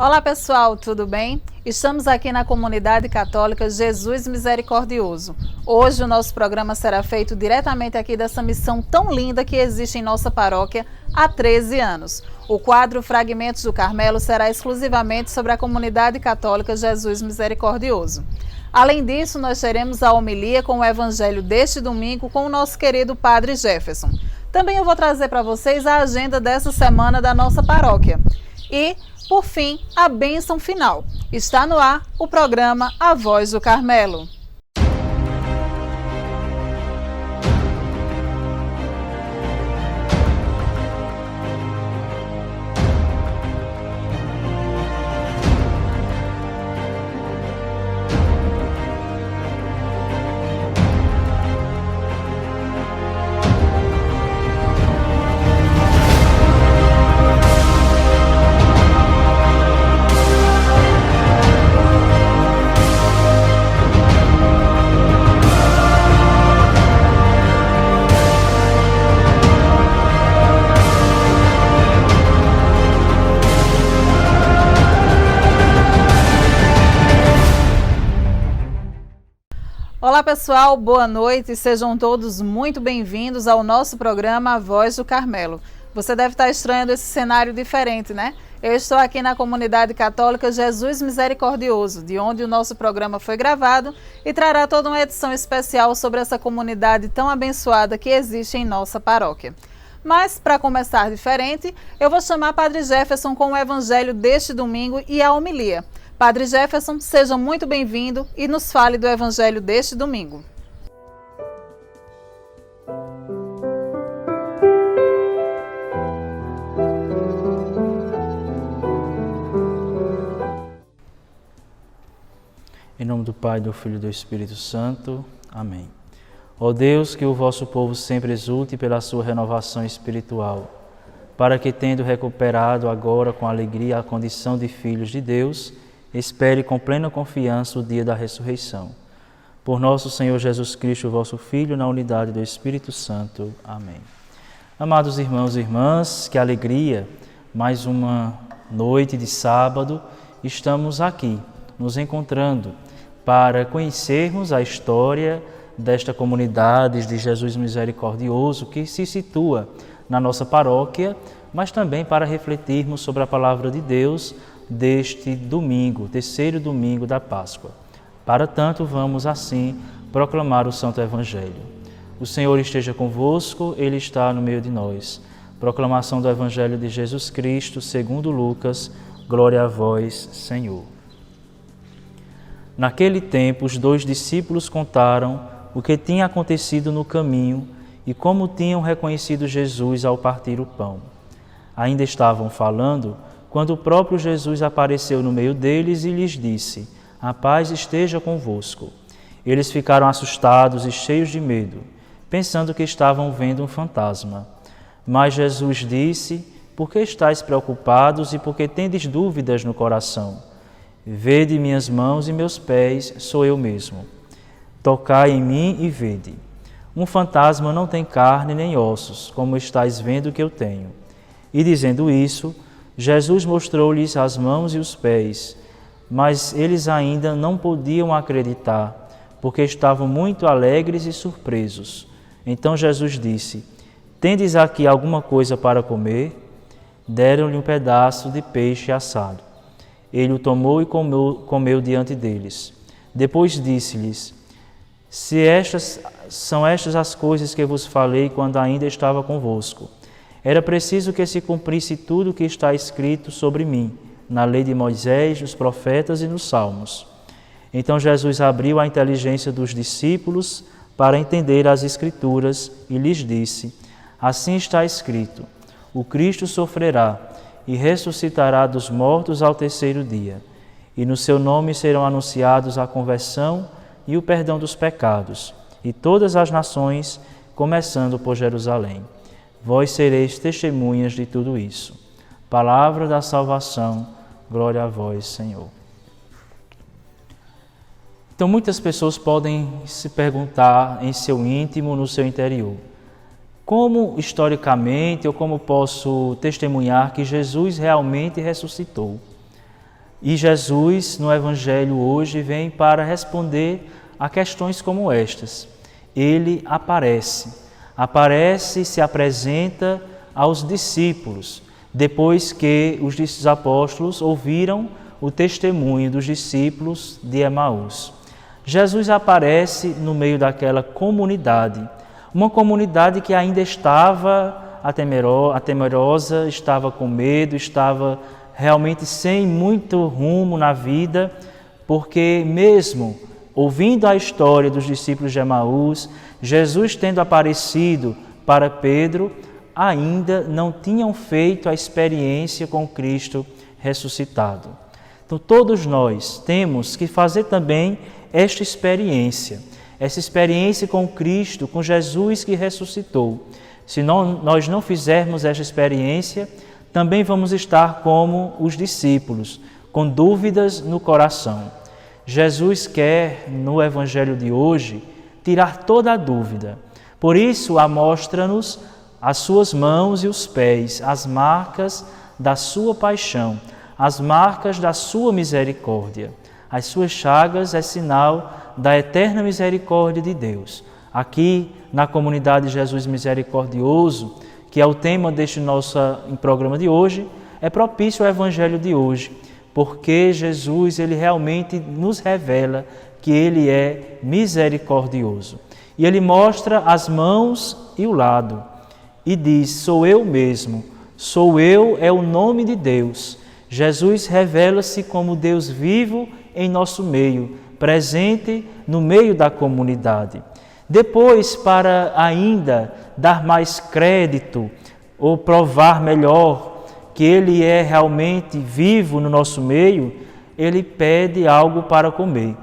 Olá pessoal, tudo bem? Estamos aqui na comunidade católica Jesus Misericordioso. Hoje o nosso programa será feito diretamente aqui dessa missão tão linda que existe em nossa paróquia há 13 anos. O quadro Fragmentos do Carmelo será exclusivamente sobre a comunidade católica Jesus Misericordioso. Além disso, nós teremos a homilia com o evangelho deste domingo com o nosso querido Padre Jefferson. Também eu vou trazer para vocês a agenda dessa semana da nossa paróquia. E, por fim, a bênção final. Está no ar o programa A Voz do Carmelo. Olá pessoal, boa noite, sejam todos muito bem-vindos ao nosso programa A Voz do Carmelo. Você deve estar estranhando esse cenário diferente, né? Eu estou aqui na comunidade católica Jesus Misericordioso, de onde o nosso programa foi gravado e trará toda uma edição especial sobre essa comunidade tão abençoada que existe em nossa paróquia. Mas, para começar diferente, eu vou chamar Padre Jefferson com o evangelho deste domingo e a homilia. Padre Jefferson, seja muito bem-vindo e nos fale do evangelho deste domingo. Em nome do Pai, do Filho e do Espírito Santo. Amém. Ó Deus, que o vosso povo sempre exulte pela sua renovação espiritual, para que, tendo recuperado agora com alegria a condição de filhos de Deus, espere com plena confiança o dia da ressurreição. Por nosso Senhor Jesus Cristo, vosso Filho, na unidade do Espírito Santo. Amém. Amados irmãos e irmãs, que alegria! Mais uma noite de sábado, estamos aqui, nos encontrando para conhecermos a história desta comunidade de Jesus Misericordioso que se situa na nossa paróquia, mas também para refletirmos sobre a palavra de Deus deste domingo, terceiro domingo da Páscoa. Para tanto, vamos assim proclamar o Santo Evangelho. O Senhor esteja convosco, Ele está no meio de nós. Proclamação do Evangelho de Jesus Cristo, segundo Lucas. Glória a vós, Senhor. Naquele tempo, os 2 discípulos contaram o que tinha acontecido no caminho e como tinham reconhecido Jesus ao partir o pão. Ainda estavam falando quando o próprio Jesus apareceu no meio deles e lhes disse: a paz esteja convosco. Eles ficaram assustados e cheios de medo, pensando que estavam vendo um fantasma. Mas Jesus disse: por que estáis preocupados e por que tendes dúvidas no coração? Vede minhas mãos e meus pés, sou eu mesmo. Tocai em mim e vede. Um fantasma não tem carne nem ossos, como estáis vendo que eu tenho. E dizendo isso, Jesus mostrou-lhes as mãos e os pés, mas eles ainda não podiam acreditar, porque estavam muito alegres e surpresos. Então Jesus disse: tendes aqui alguma coisa para comer? Deram-lhe um pedaço de peixe assado. Ele o tomou e comeu diante deles. Depois disse-lhes: são estas as coisas que vos falei quando ainda estava convosco. Era preciso que se cumprisse tudo o que está escrito sobre mim, na lei de Moisés, nos profetas e nos salmos. Então Jesus abriu a inteligência dos discípulos para entender as Escrituras e lhes disse: assim está escrito, o Cristo sofrerá e ressuscitará dos mortos ao terceiro dia, e no seu nome serão anunciados a conversão e o perdão dos pecados, e todas as nações, começando por Jerusalém. Vós sereis testemunhas de tudo isso. Palavra da salvação, glória a vós, Senhor. Então, muitas pessoas podem se perguntar em seu íntimo, no seu interior: como historicamente ou como posso testemunhar que Jesus realmente ressuscitou? E Jesus, no Evangelho hoje, vem para responder a questões como estas. Ele aparece, se apresenta aos discípulos, depois que os apóstolos ouviram o testemunho dos discípulos de Emaús. Jesus aparece no meio daquela comunidade, uma comunidade que ainda estava temerosa, estava com medo, estava realmente sem muito rumo na vida, porque mesmo ouvindo a história dos discípulos de Emaús, Jesus tendo aparecido para Pedro, ainda não tinham feito a experiência com Cristo ressuscitado. Então todos nós temos que fazer também esta experiência, essa experiência com Cristo, com Jesus que ressuscitou. Se nós não fizermos esta experiência, também vamos estar como os discípulos, com dúvidas no coração. Jesus quer, no Evangelho de hoje, tirar toda a dúvida. Por isso, mostra-nos as suas mãos e os pés, as marcas da sua paixão, as marcas da sua misericórdia. As suas chagas é sinal da eterna misericórdia de Deus. Aqui, na comunidade Jesus Misericordioso, que é o tema deste nosso programa de hoje, é propício ao Evangelho de hoje, porque Jesus, ele realmente nos revela que ele é misericordioso. E ele mostra as mãos e o lado, e diz: sou eu mesmo, sou eu é o nome de Deus. Jesus revela-se como Deus vivo em nosso meio, presente no meio da comunidade. Depois, para ainda dar mais crédito ou provar melhor que Ele é realmente vivo no nosso meio, Ele pede algo para comer.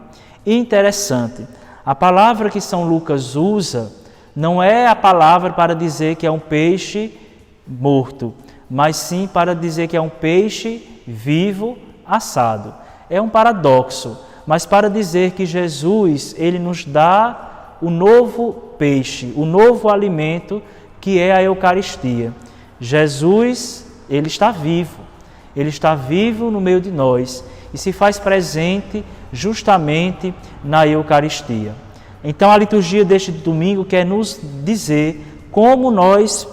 E interessante, a palavra que São Lucas usa não é a palavra para dizer que é um peixe morto, mas sim para dizer que é um peixe vivo assado. É um paradoxo, mas para dizer que Jesus, ele nos dá o novo peixe, o novo alimento que é a Eucaristia. Jesus, ele está vivo no meio de nós e se faz presente justamente na Eucaristia. Então a liturgia deste domingo quer nos dizer como nós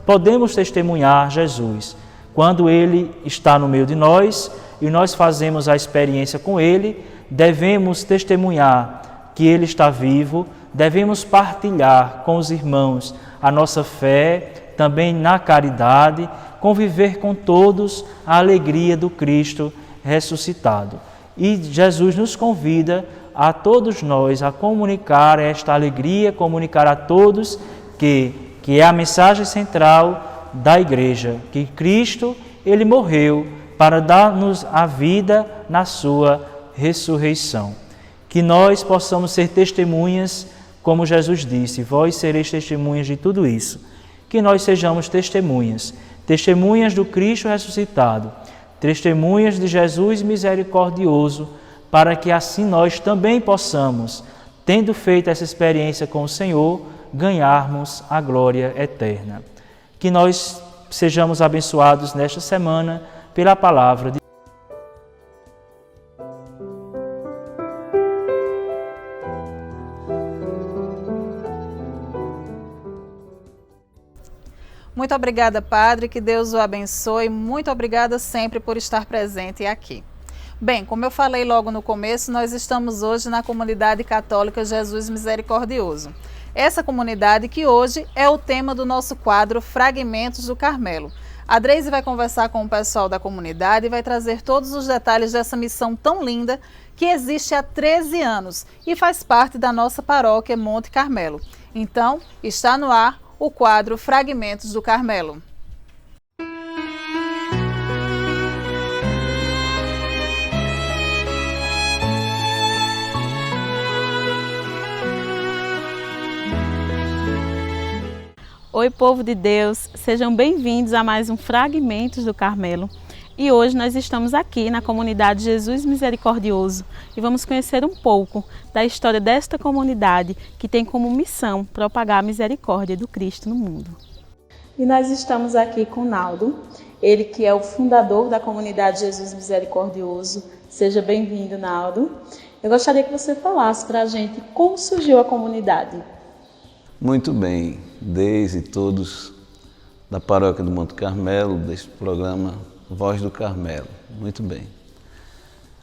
podemos testemunhar Jesus. Quando ele está no meio de nós e nós fazemos a experiência com ele, devemos testemunhar que ele está vivo, devemos partilhar com os irmãos a nossa fé, também na caridade, conviver com todos a alegria do Cristo ressuscitado. E Jesus nos convida a todos nós a comunicar esta alegria, comunicar a todos que é a mensagem central da Igreja, que Cristo, ele morreu para dar-nos a vida na sua ressurreição. Que nós possamos ser testemunhas, como Jesus disse, vós sereis testemunhas de tudo isso. Que nós sejamos testemunhas do Cristo ressuscitado, testemunhas de Jesus misericordioso, para que assim nós também possamos, tendo feito essa experiência com o Senhor, ganharmos a glória eterna. Que nós sejamos abençoados nesta semana pela palavra de Muito obrigada, Padre, que Deus o abençoe. Muito obrigada sempre por estar presente aqui. Bem, como eu falei logo no começo, nós estamos hoje na comunidade católica Jesus Misericordioso. Essa comunidade que hoje é o tema do nosso quadro Fragmentos do Carmelo. A Dreise vai conversar com o pessoal da comunidade e vai trazer todos os detalhes dessa missão tão linda que existe há 13 anos e faz parte da nossa paróquia Monte Carmelo. Então, está no ar o quadro Fragmentos do Carmelo. Oi, povo de Deus, sejam bem-vindos a mais um Fragmentos do Carmelo. E hoje nós estamos aqui na comunidade Jesus Misericordioso e vamos conhecer um pouco da história desta comunidade que tem como missão propagar a misericórdia do Cristo no mundo. E nós estamos aqui com o Naldo. Ele que é o fundador da comunidade Jesus Misericordioso. Seja bem-vindo, Naldo. Eu gostaria que você falasse para a gente como surgiu a comunidade. Muito bem, Deise e todos da Paróquia do Monte Carmelo, deste programa Voz do Carmelo. Muito bem.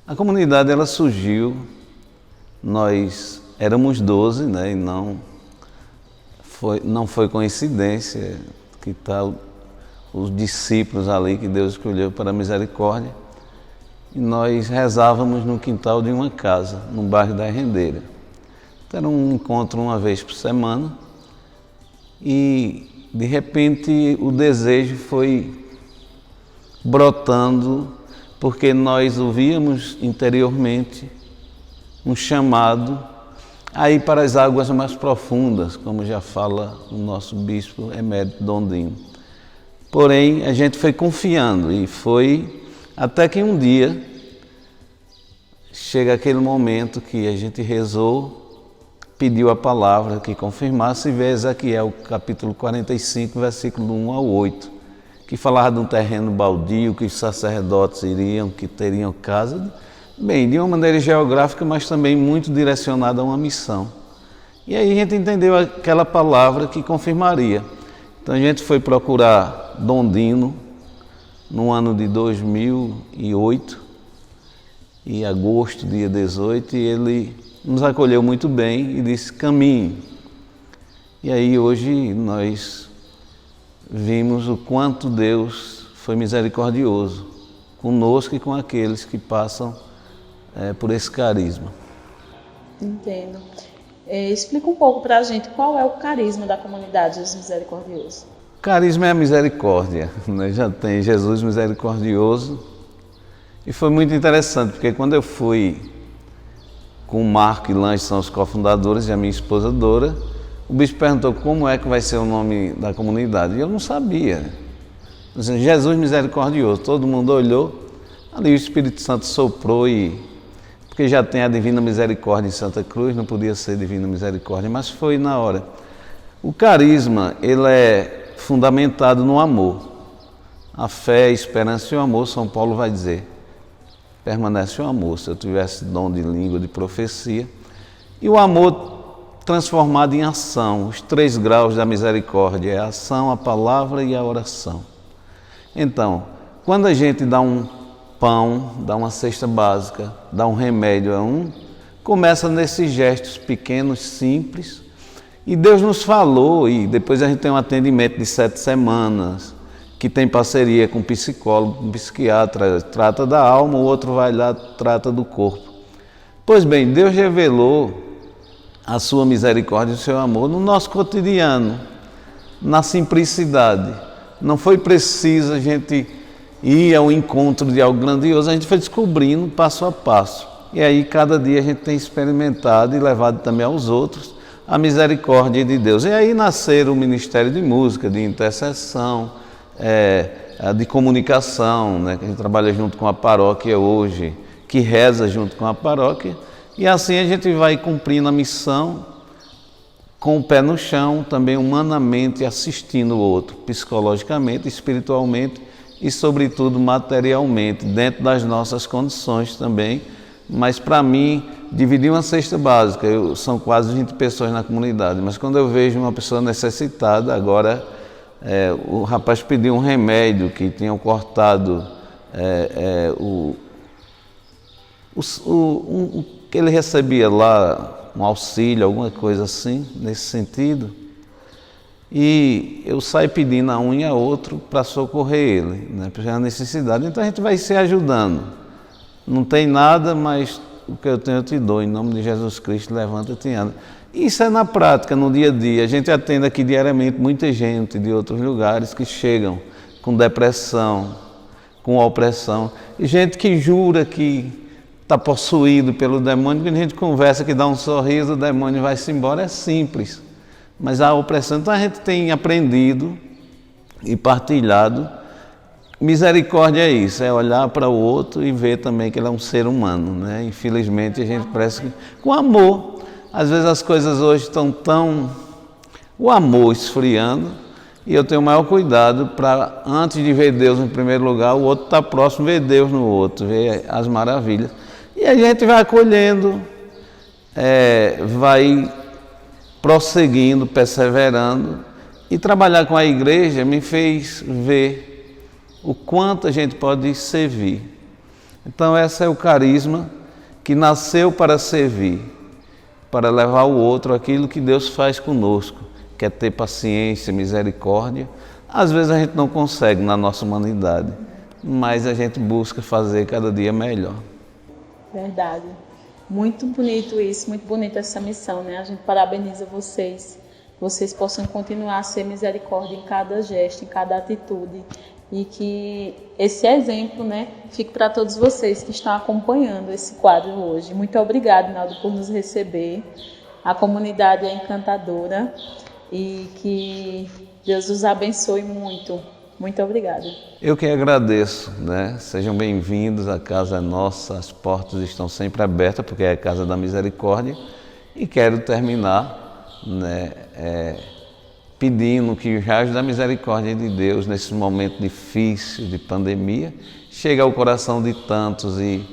A comunidade ela surgiu, nós éramos 12, né, e não foi coincidência que tal os discípulos ali que Deus escolheu para a misericórdia. E nós rezávamos no quintal de uma casa, no bairro da Rendeira. Então, era um encontro uma vez por semana e, de repente, o desejo foi brotando, porque nós ouvíamos interiormente um chamado a ir para as águas mais profundas, como já fala o nosso bispo emérito Dondinho. Porém, a gente foi confiando e foi até que um dia chega aquele momento que a gente rezou, pediu a palavra que confirmasse e vê Ezequiel capítulo 45, versículo 1 ao 8, que falava de um terreno baldio, que os sacerdotes que teriam casa, bem, de uma maneira geográfica, mas também muito direcionada a uma missão. E aí a gente entendeu aquela palavra que confirmaria. Então a gente foi procurar Dondino no ano de 2008, em agosto, dia 18, e ele nos acolheu muito bem e disse, caminhe. E aí hoje nós vimos o quanto Deus foi misericordioso conosco e com aqueles que passam por esse carisma. Entendo. Explica um pouco para a gente qual é o carisma da comunidade Jesus Misericordioso. O carisma é a misericórdia, né? Já tem Jesus Misericordioso. E foi muito interessante, porque quando eu fui com o Marco e Lange, são os cofundadores, e a minha esposa Dora, o bispo perguntou como é que vai ser o nome da comunidade. E eu não sabia. Jesus Misericordioso. Todo mundo olhou, ali o Espírito Santo soprou porque já tem a Divina Misericórdia em Santa Cruz, não podia ser Divina Misericórdia, mas foi na hora. O carisma, ele é fundamentado no amor. A fé, a esperança e o amor, São Paulo vai dizer. Permanece o amor, se eu tivesse dom de língua, de profecia. E o amor transformado em ação, os 3 graus da misericórdia, é a ação, a palavra e a oração. Então, quando a gente dá um pão, dá uma cesta básica, dá um remédio a começa nesses gestos pequenos, simples, e Deus nos falou, e depois a gente tem um atendimento de 7 semanas, que tem parceria com um psicólogo, um psiquiatra, trata da alma, o outro vai lá, trata do corpo. Pois bem, Deus revelou a sua misericórdia e o seu amor no nosso cotidiano, na simplicidade. Não foi preciso a gente ir ao encontro de algo grandioso, a gente foi descobrindo passo a passo. E aí, cada dia a gente tem experimentado e levado também aos outros a misericórdia de Deus. E aí nasceram o Ministério de Música, de intercessão, de comunicação, né, que a gente trabalha junto com a paróquia hoje, que reza junto com a paróquia, e assim a gente vai cumprindo a missão com o pé no chão, também humanamente assistindo o outro, psicologicamente, espiritualmente e, sobretudo, materialmente, dentro das nossas condições também. Mas, para mim, dividir uma cesta básica, são quase 20 pessoas na comunidade, mas quando eu vejo uma pessoa necessitada, agora o rapaz pediu um remédio que tinham cortado o que ele recebia lá, um auxílio, alguma coisa assim, nesse sentido. E eu saio pedindo a um e a outro para socorrer ele, né, porque é uma necessidade. Então a gente vai se ajudando. Não tem nada, mas o que eu tenho eu te dou. Em nome de Jesus Cristo, levanta-te e anda. Isso é na prática, no dia a dia. A gente atende aqui diariamente muita gente de outros lugares que chegam com depressão, com opressão. E gente que jura que está possuído pelo demônio, quando a gente conversa, que dá um sorriso, o demônio vai-se embora, é simples. Mas a opressão, então a gente tem aprendido e partilhado. Misericórdia é isso, é olhar para o outro e ver também que ele é um ser humano, né? Infelizmente a gente parece que... Com amor. Às vezes as coisas hoje estão tão... O amor esfriando E eu tenho o maior cuidado para, antes de ver Deus em primeiro lugar, o outro está próximo, ver Deus no outro, ver as maravilhas. E a gente vai acolhendo, vai prosseguindo, perseverando. E trabalhar com a igreja me fez ver o quanto a gente pode servir. Então esse é o carisma que nasceu para servir, para levar ao outro aquilo que Deus faz conosco, que é ter paciência, misericórdia. Às vezes a gente não consegue na nossa humanidade, mas a gente busca fazer cada dia melhor. Verdade. Muito bonito isso, muito bonita essa missão, né? A gente parabeniza vocês. Vocês possam continuar a ser misericórdia em cada gesto, em cada atitude. E que esse exemplo, né, fique para todos vocês que estão acompanhando esse quadro hoje. Muito obrigada, Naldo, por nos receber. A comunidade é encantadora e que Deus os abençoe muito. Muito obrigada. Eu que agradeço, né? Sejam bem-vindos, a casa é nossa, as portas estão sempre abertas, porque é a casa da misericórdia. E quero terminar, né, pedindo que o raio da misericórdia de Deus, nesse momento difícil de pandemia, chegue ao coração de tantos e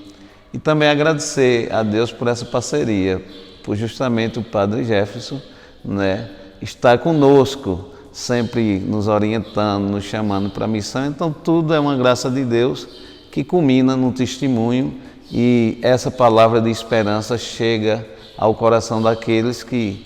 também agradecer a Deus por essa parceria, por justamente o Padre Jefferson, né, estar conosco, sempre nos orientando, nos chamando para a missão. Então tudo é uma graça de Deus que culmina no testemunho e essa palavra de esperança chega ao coração daqueles que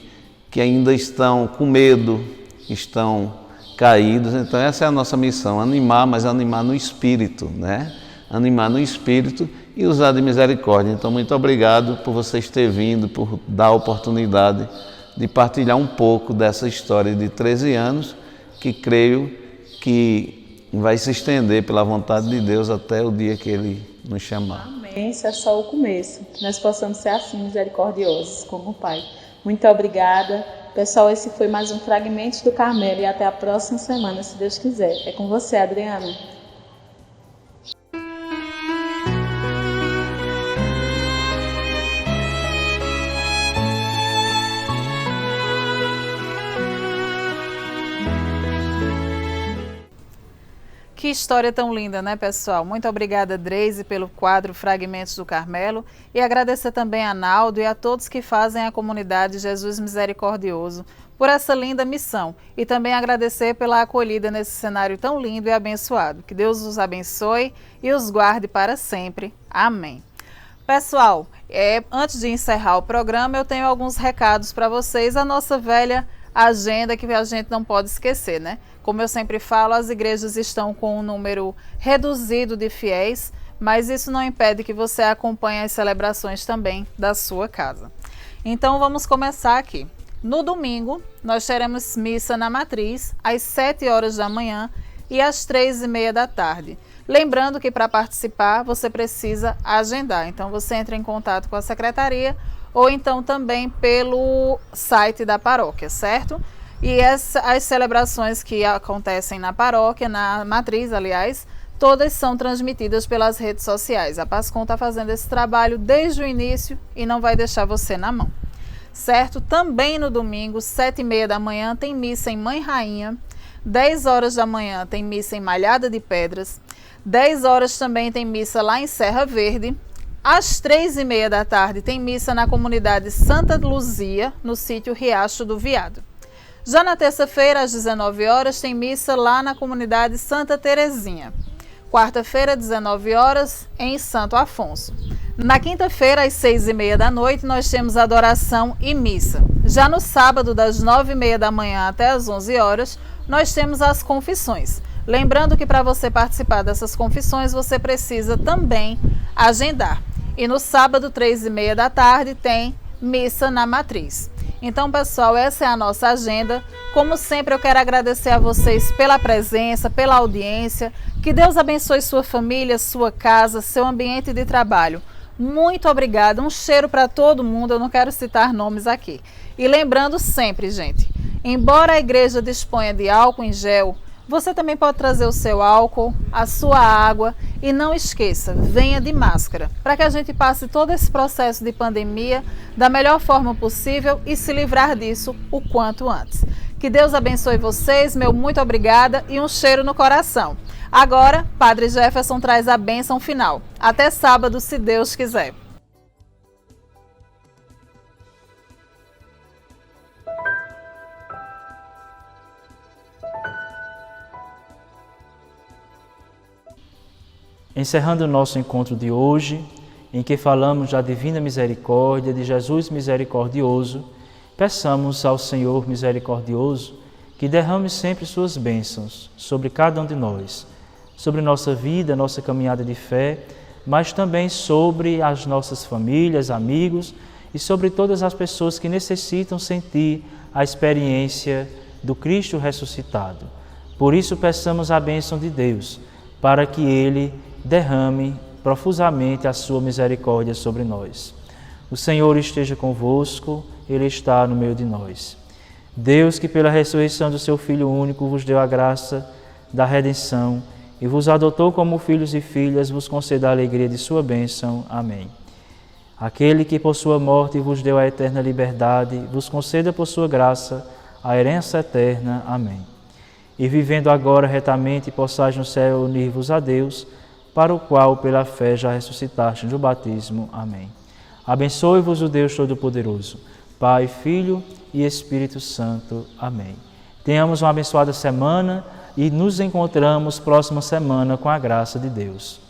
ainda estão com medo, estão caídos. Então essa é a nossa missão, animar, mas animar no Espírito, né? Animar no Espírito e usar de misericórdia. Então muito obrigado por vocês terem vindo, por dar a oportunidade de partilhar um pouco dessa história de 13 anos, que creio que vai se estender pela vontade de Deus até o dia que Ele nos chamar. Amém, isso é só o começo. Que nós possamos ser assim misericordiosos como o Pai. Muito obrigada. Pessoal, esse foi mais um Fragmentos do Carmelo e até a próxima semana, se Deus quiser. É com você, Adriana. Que história tão linda, né, pessoal? Muito obrigada, Dreise, pelo quadro Fragmentos do Carmelo, e agradecer também a Naldo e a todos que fazem a comunidade Jesus Misericordioso por essa linda missão, e também agradecer pela acolhida nesse cenário tão lindo e abençoado. Que Deus os abençoe e os guarde para sempre. Amém. Pessoal, antes de encerrar o programa, eu tenho alguns recados para vocês, a nossa velha agenda que a gente não pode esquecer, né? Como eu sempre falo, as igrejas estão com um número reduzido de fiéis, mas isso não impede que você acompanhe as celebrações também da sua casa. Então vamos começar aqui. No domingo, nós teremos missa na Matriz, às 7 horas da manhã e às 3h30 da tarde. Lembrando que para participar você precisa agendar, então você entra em contato com a secretaria ou então também pelo site da paróquia, certo? E as celebrações que acontecem na paróquia, na Matriz, aliás, todas são transmitidas pelas redes sociais. A Pascom está fazendo esse trabalho desde o início e não vai deixar você na mão, certo? Também no domingo, 7h30 da manhã, tem missa em Mãe Rainha, 10 horas da manhã tem missa em Malhada de Pedras, 10 horas também tem missa lá em Serra Verde, às 3h30 da tarde tem missa na comunidade Santa Luzia, no sítio Riacho do Viado. Já na terça-feira, às 19 horas, tem missa lá na comunidade Santa Terezinha. Quarta-feira, 19 horas, em Santo Afonso. Na quinta-feira, às 6h30 da noite, nós temos adoração e missa. Já no sábado, das 9h30 da manhã até as 11 horas, nós temos as confissões. Lembrando que para você participar dessas confissões, você precisa também agendar. E no sábado, 3h30 da tarde, tem missa na Matriz. Então, pessoal, essa é a nossa agenda. Como sempre, eu quero agradecer a vocês pela presença, pela audiência. Que Deus abençoe sua família, sua casa, seu ambiente de trabalho. Muito obrigada. Um cheiro para todo mundo. Eu não quero citar nomes aqui. E lembrando sempre, gente, embora a igreja disponha de álcool em gel, você também pode trazer o seu álcool, a sua água e não esqueça, venha de máscara, para que a gente passe todo esse processo de pandemia da melhor forma possível e se livrar disso o quanto antes. Que Deus abençoe vocês, meu muito obrigada e um cheiro no coração. Agora, Padre Jefferson traz a bênção final. Até sábado, se Deus quiser. Encerrando o nosso encontro de hoje, em que falamos da divina misericórdia de Jesus misericordioso, peçamos ao Senhor misericordioso que derrame sempre suas bênçãos sobre cada um de nós, sobre nossa vida, nossa caminhada de fé, mas também sobre as nossas famílias, amigos e sobre todas as pessoas que necessitam sentir a experiência do Cristo ressuscitado. Por isso, peçamos a bênção de Deus, para que Ele derrame profusamente a sua misericórdia sobre nós. O Senhor esteja convosco, Ele está no meio de nós. Deus, que pela ressurreição do seu Filho único vos deu a graça da redenção e vos adotou como filhos e filhas, vos conceda a alegria de sua bênção. Amém. Aquele que por sua morte vos deu a eterna liberdade, vos conceda por sua graça a herança eterna. Amém. E vivendo agora retamente, possais no céu unir-vos a Deus, para o qual, pela fé, já ressuscitaste no batismo. Amém. Abençoe-vos o Deus Todo-Poderoso, Pai, Filho e Espírito Santo. Amém. Tenhamos uma abençoada semana e nos encontramos próxima semana com a graça de Deus.